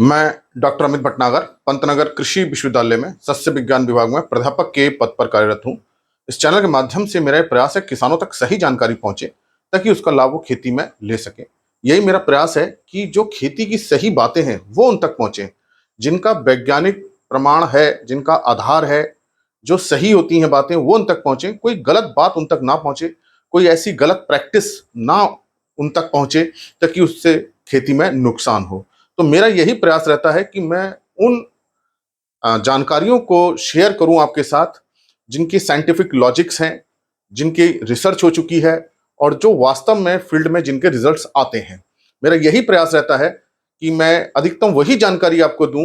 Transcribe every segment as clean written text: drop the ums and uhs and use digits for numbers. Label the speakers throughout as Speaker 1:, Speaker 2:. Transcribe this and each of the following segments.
Speaker 1: मैं डॉक्टर अमित भटनागर पंतनगर कृषि विश्वविद्यालय में सस्य विज्ञान विभाग में प्राध्यापक के पद पर कार्यरत हूँ। इस चैनल के माध्यम से मेरा प्रयास है किसानों तक सही जानकारी पहुंचे ताकि उसका लाभ वो खेती में ले सके। यही मेरा प्रयास है कि जो खेती की सही बातें हैं वो उन तक पहुंचे, जिनका वैज्ञानिक प्रमाण है, जिनका आधार है, जो सही होती हैं बातें वो उन तक पहुंचे, कोई गलत बात उन तक ना पहुंचे, कोई ऐसी गलत प्रैक्टिस ना उन तक पहुंचे ताकि उससे खेती में नुकसान हो। तो मेरा यही प्रयास रहता है कि मैं उन जानकारियों को शेयर करूं आपके साथ जिनकी साइंटिफिक लॉजिक्स हैं, जिनकी रिसर्च हो चुकी है और जो वास्तव में फील्ड में जिनके रिजल्ट्स आते हैं। मेरा यही प्रयास रहता है कि मैं अधिकतम वही जानकारी आपको दूं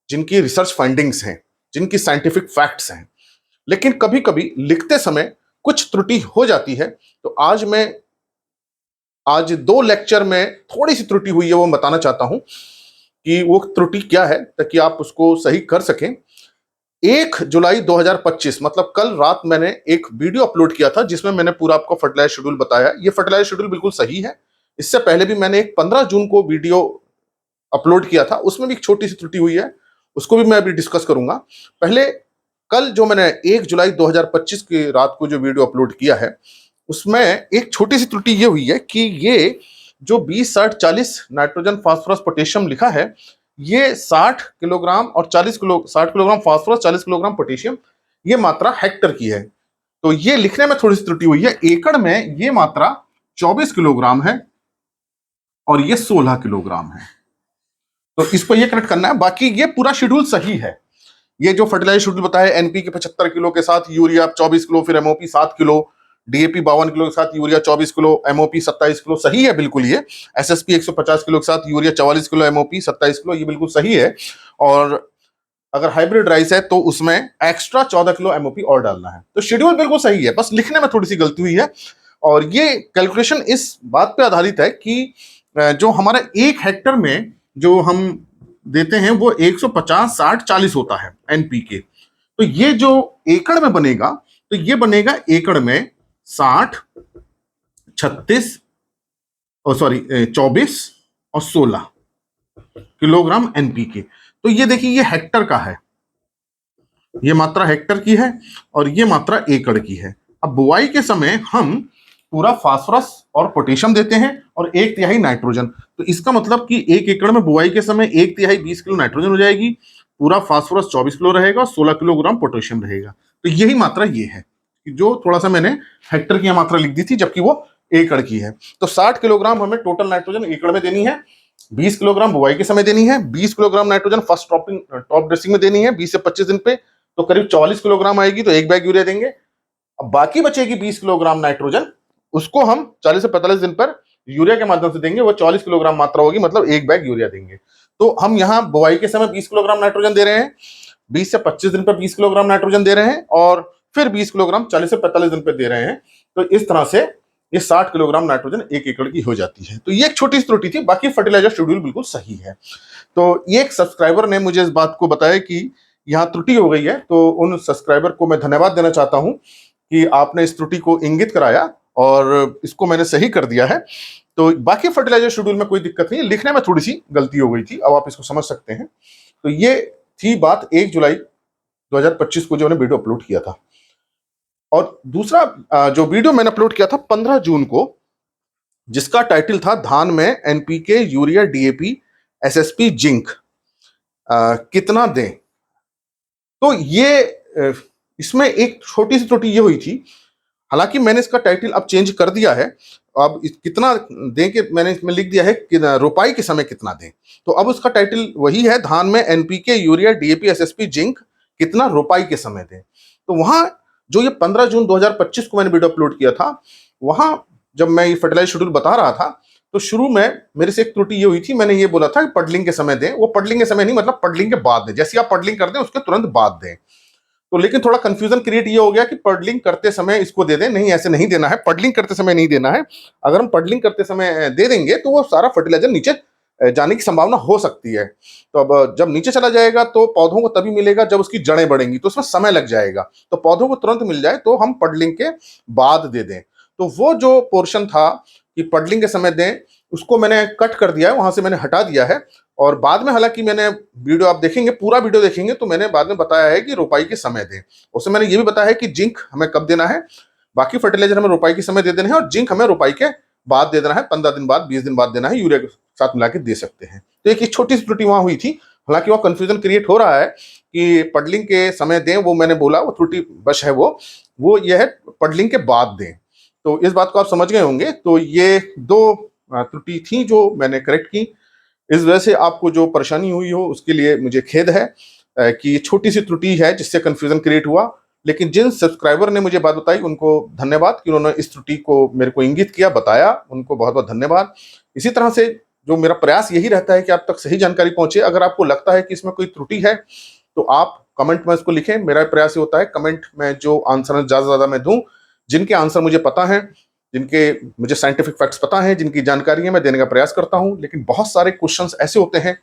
Speaker 1: जिनकी रिसर्च फाइंडिंग्स हैं, जिनकी साइंटिफिक फैक्ट्स हैं। लेकिन कभी कभी लिखते समय कुछ त्रुटि हो जाती है, तो आज 2 लेक्चर में थोड़ी सी त्रुटि हुई है, वो बताना चाहता हूं कि वो त्रुटि क्या है ताकि आप उसको सही कर सकें। 1 जुलाई 2025 मतलब कल रात मैंने एक वीडियो अपलोड किया था जिसमें मैंने पूरा आपको फर्टिलाइजर शेड्यूल बताया। ये फर्टिलाइजर शेड्यूल बिल्कुल सही है। इससे पहले भी मैंने एक 15 जून को वीडियो अपलोड किया था, उसमें भी एक छोटी सी त्रुटि हुई है, उसको भी मैं अभी डिस्कस करूंगा। पहले कल जो मैंने 1 जुलाई 2025 की रात को जो वीडियो अपलोड किया है उसमें एक छोटी सी त्रुटि ये हुई है कि ये जो 20-60-40 नाइट्रोजन फास्फोरस पोटेशियम लिखा है, ये 60 किलोग्राम और 60 किलोग्राम फास्फोरस 40 किलोग्राम पोटेशियम, ये मात्रा हेक्टर की है। तो ये लिखने में थोड़ी सी त्रुटि हुई है। एकड़ में ये मात्रा 24 किलोग्राम है और ये 16 किलोग्राम है। तो इसको ये करेक्ट करना है। बाकी ये पूरा शेड्यूल सही है। ये जो फर्टिलाइजर शेड्यूल बताया, एनपीके 75 किलो के साथ यूरिया 24 किलो, फिर एमओपी 7 किलो, डीएपी 52 किलो के साथ यूरिया 24 किलो, एमओपी 27 किलो, सही है बिल्कुल। ये एसएसपी 150 किलो के साथ यूरिया 44 किलो, एमओपी 27 किलो, ये बिल्कुल सही है। और अगर हाइब्रिड राइस है तो उसमें एक्स्ट्रा 14 किलो एमओपी और डालना है। तो शेड्यूल बिल्कुल सही है, बस लिखने में थोड़ी सी गलती हुई है। और ये कैलकुलेशन इस बात पे आधारित है कि जो हमारा 1 हेक्टर में जो हम देते हैं वो 150, 60, 40 होता है एनपीके। तो ये जो एकड़ में बनेगा तो ये बनेगा एकड़ में 60, 36 और 24 और 16 किलोग्राम एनपीके। तो ये देखिए, ये हेक्टर का है, ये मात्रा हेक्टर की है और ये मात्रा एकड़ की है। अब बुआई के समय हम पूरा फास्फोरस और पोटेशियम देते हैं और 1/3 नाइट्रोजन। तो इसका मतलब कि 1 एकड़ में बुआई के समय 1/3 20 किलो नाइट्रोजन हो जाएगी, पूरा फास्फोरस 24 किलो रहेगा, 16 किलोग्राम पोटेशियम रहेगा। तो यही मात्रा ये है, जो थोड़ा सा मैंने हेक्टर की मात्रा लिख दी थी जबकि वो एकड़ की है। तो 60 किलोग्राम हमें टोटल नाइट्रोजन एकड़ में देनी है, 20 किलोग्राम बुआई के समय देनी है, 20 kilogram nitrogen first top dressing में देनी है 20 से 25 दिन पे, तो करीब 44 किलोग्राम आएगी, तो 1 बैग यूरिया देंगे। अब बाकी बचेगी 20 किलोग्राम नाइट्रोजन, उसको हम 40 से 45 दिन पर यूरिया के माध्यम से देंगे, वो 40 किलोग्राम मात्रा होगी, मतलब 1 बैग यूरिया देंगे। तो हम यहाँ बुआई के समय 20 किलोग्राम नाइट्रोजन दे रहे हैं, 20 से 25 दिन पर 20 किलोग्राम नाइट्रोजन दे रहे हैं और फिर 20 किलोग्राम 40 से 45 दिन पर दे रहे हैं। तो इस तरह से ये 60 किलोग्राम नाइट्रोजन 1 एकड़ की हो जाती है। तो ये एक छोटी सी त्रुटि थी, बाकी फर्टिलाइजर शेड्यूल बिल्कुल सही है। तो ये एक सब्सक्राइबर ने मुझे इस बात को बताया कि यहाँ त्रुटि हो गई है, तो उन सब्सक्राइबर को मैं धन्यवाद देना चाहता हूँ कि आपने इस त्रुटि को इंगित कराया और इसको मैंने सही कर दिया है। तो बाकी फर्टिलाइजर शेड्यूल में कोई दिक्कत नहीं है, लिखने में थोड़ी सी गलती हो गई थी, अब आप इसको समझ सकते हैं। तो ये थी बात 1 जुलाई 2025 को जो मैंने वीडियो अपलोड किया था। और दूसरा जो वीडियो मैंने अपलोड किया था 15 जून को, जिसका टाइटल था धान में NPK, urea, DAP, SSP, zinc कितना दें। तो ये इसमें एक छोटी सी त्रुटि ये हुई थी, हालांकि मैंने इसका टाइटल अब चेंज कर दिया है। अब कितना दें के मैंने इसमें लिख दिया है कि रोपाई के समय कितना दें। तो अब उसका टाइटल वही है, धान में NPK, urea, DAP, SSP, zinc कितना रोपाई के समय दें। तो वहां जो ये 15 जून 2025 को मैंने वीडियो अपलोड किया था, वहां जब मैं ये फर्टिलाइजर शेड्यूल बता रहा था तो शुरू में मेरे से एक त्रुटि ये हुई थी, मैंने ये बोला था कि पडलिंग के समय दें। वो पडलिंग के समय नहीं, मतलब पडलिंग के बाद दें, जैसे आप पडलिंग कर दें उसके तुरंत बाद दें। तो लेकिन थोड़ा कंफ्यूजन क्रिएट ये हो गया कि पडलिंग करते समय इसको दे दें, नहीं ऐसे नहीं देना है, पडलिंग करते समय नहीं देना है। अगर हम पडलिंग करते समय दे देंगे तो वो सारा फर्टिलाइजर नीचे जाने की संभावना हो सकती है। तो अब जब नीचे चला जाएगा तो पौधों को तभी मिलेगा जब उसकी जड़ें बढ़ेंगी, तो उसमें समय लग जाएगा। तो पौधों को तुरंत मिल जाए तो हम पडलिंग के बाद दे दें। तो वो जो पोर्शन था कि पडलिंग के समय दें, उसको मैंने कट कर दिया है, वहां से मैंने हटा दिया है। और बाद में हालांकि मैंने वीडियो आप देखेंगे, पूरा वीडियो देखेंगे तो मैंने बाद में बताया है कि रोपाई के समय दें। उसमें मैंने ये भी बताया है कि जिंक हमें कब देना है, बाकी फर्टिलाइजर हमें रोपाई के समय दे देना है, और जिंक हमें रोपाई के बाद दे देना है, 15 दिन बाद, 20 दिन बाद देना है, यूरिया के साथ मिला के दे सकते हैं। तो एक छोटी सी त्रुटि वहां हुई थी। हालांकि वह कंफ्यूजन क्रिएट हो रहा है कि पडलिंग के समय दें, वो मैंने बोला वो त्रुटि वश है, वो यह है पडलिंग के बाद दें। तो इस बात को आप समझ गए होंगे। तो ये दो त्रुटि थी जो मैंने करेक्ट की। इस वजह से आपको जो परेशानी हुई हो उसके लिए मुझे खेद है कि ये छोटी सी त्रुटि है जिससे कंफ्यूजन क्रिएट हुआ। लेकिन जिन सब्सक्राइबर ने मुझे बात बताई उनको धन्यवाद कि उन्होंने इस त्रुटि को मेरे को इंगित किया, बताया, उनको बहुत बहुत धन्यवाद। इसी तरह से जो मेरा प्रयास यही रहता है कि आप तक सही जानकारी पहुंचे। अगर आपको लगता है कि इसमें कोई त्रुटि है तो आप कमेंट में इसको लिखें। मेरा प्रयास ये होता है कमेंट में जो आंसर ज्यादा से ज्यादा मैं दूं, जिनके आंसर मुझे पता है, जिनके मुझे साइंटिफिक फैक्ट्स पता है, जिनकी जानकारी है, मैं देने का प्रयास करता हूं। लेकिन बहुत सारे क्वेश्चंस ऐसे होते हैं,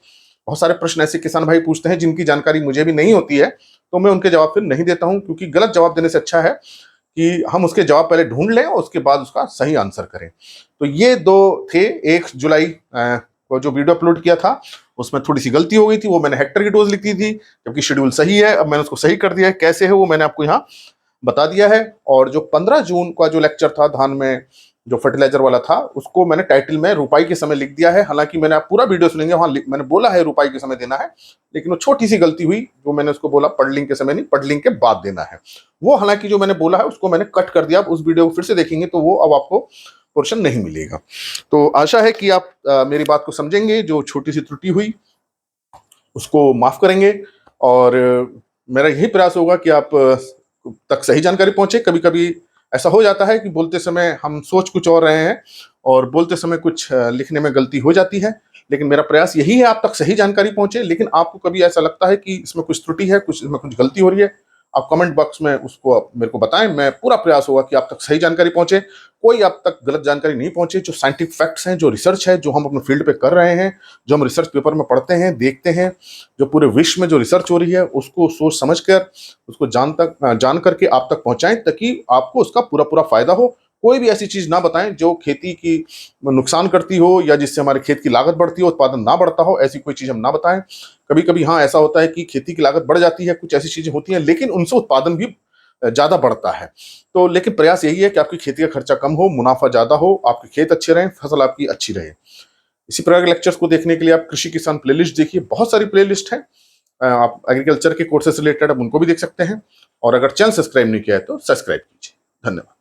Speaker 1: बहुत सारे प्रश्न ऐसे किसान भाई पूछते हैं जिनकी जानकारी मुझे भी नहीं होती है, तो मैं उनके जवाब फिर नहीं देता हूं, क्योंकि गलत जवाब देने से अच्छा है कि हम उसके जवाब पहले ढूंढ लें और उसके बाद उसका सही आंसर करें। तो ये दो थे। 1 जुलाई को जो वीडियो अपलोड किया था उसमें थोड़ी सी गलती हो गई थी, वो मैंने हेक्टर की डोज लिख दी थी, जबकि शेड्यूल सही है। अब मैंने उसको सही कर दिया है, कैसे है वो मैंने आपको यहाँ बता दिया है। और जो 15 जून का जो लेक्चर था धान में जो फर्टिलाइजर वाला था, उसको मैंने टाइटल में रुपाई के समय लिख दिया है। हालांकि मैंने, आप पूरा वीडियो सुनेंगे, वहां मैंने बोला है रुपाई के समय देना है, लेकिन वो छोटी सी गलती हुई जो मैंने उसको बोला पडलिंग के समय नहीं, पडलिंग के बाद देना है। वो हालांकि जो मैंने बोला है उसको मैंने कट कर दिया। आप उस वीडियो को फिर से देखेंगे तो वो अब आपको पोर्शन नहीं मिलेगा। तो आशा है कि आप मेरी बात को समझेंगे, जो छोटी सी त्रुटि हुई उसको माफ करेंगे, और मेरा यही प्रयास होगा कि आप तक सही जानकारी पहुंचे। कभी कभी ऐसा हो जाता है कि बोलते समय हम सोच कुछ और रहे हैं और बोलते समय कुछ लिखने में गलती हो जाती है, लेकिन मेरा प्रयास यही है आप तक सही जानकारी पहुंचे। लेकिन आपको कभी ऐसा लगता है कि इसमें कुछ त्रुटि है, कुछ इसमें कुछ गलती हो रही है, आप कमेंट बॉक्स में उसको आप मेरे को बताएं। मैं पूरा प्रयास होगा कि आप तक सही जानकारी पहुंचे, कोई आप तक गलत जानकारी नहीं पहुंचे। जो साइंटिफिक फैक्ट्स हैं, जो रिसर्च है, जो हम अपने फील्ड पे कर रहे हैं, जो हम रिसर्च पेपर में पढ़ते हैं, देखते हैं, जो पूरे विश्व में जो रिसर्च हो रही है, उसको सोच समझ कर, उसको जान करके आप तक पहुंचाएं, ताकि आपको उसका पूरा पूरा फायदा हो। कोई भी ऐसी चीज ना बताएं जो खेती की नुकसान करती हो या जिससे हमारे खेत की लागत बढ़ती हो, उत्पादन ना बढ़ता हो, ऐसी कोई चीज हम ना बताएं। कभी कभी हाँ ऐसा होता है कि खेती की लागत बढ़ जाती है, कुछ ऐसी चीजें होती हैं, लेकिन उनसे उत्पादन भी ज्यादा बढ़ता है। तो लेकिन प्रयास यही है कि आपकी खेती का खर्चा कम हो, मुनाफा ज्यादा हो, आपके खेत अच्छे रहें, फसल आपकी अच्छी रहे। इसी प्रकार के लेक्चर्स को देखने के लिए आप कृषि किसान प्लेलिस्ट देखिए, बहुत सारी प्लेलिस्ट है। आप एग्रीकल्चर के कोर्सेस रिलेटेड आप उनको भी देख सकते हैं। और अगर चैनल सब्सक्राइब नहीं किया है तो सब्सक्राइब कीजिए। धन्यवाद।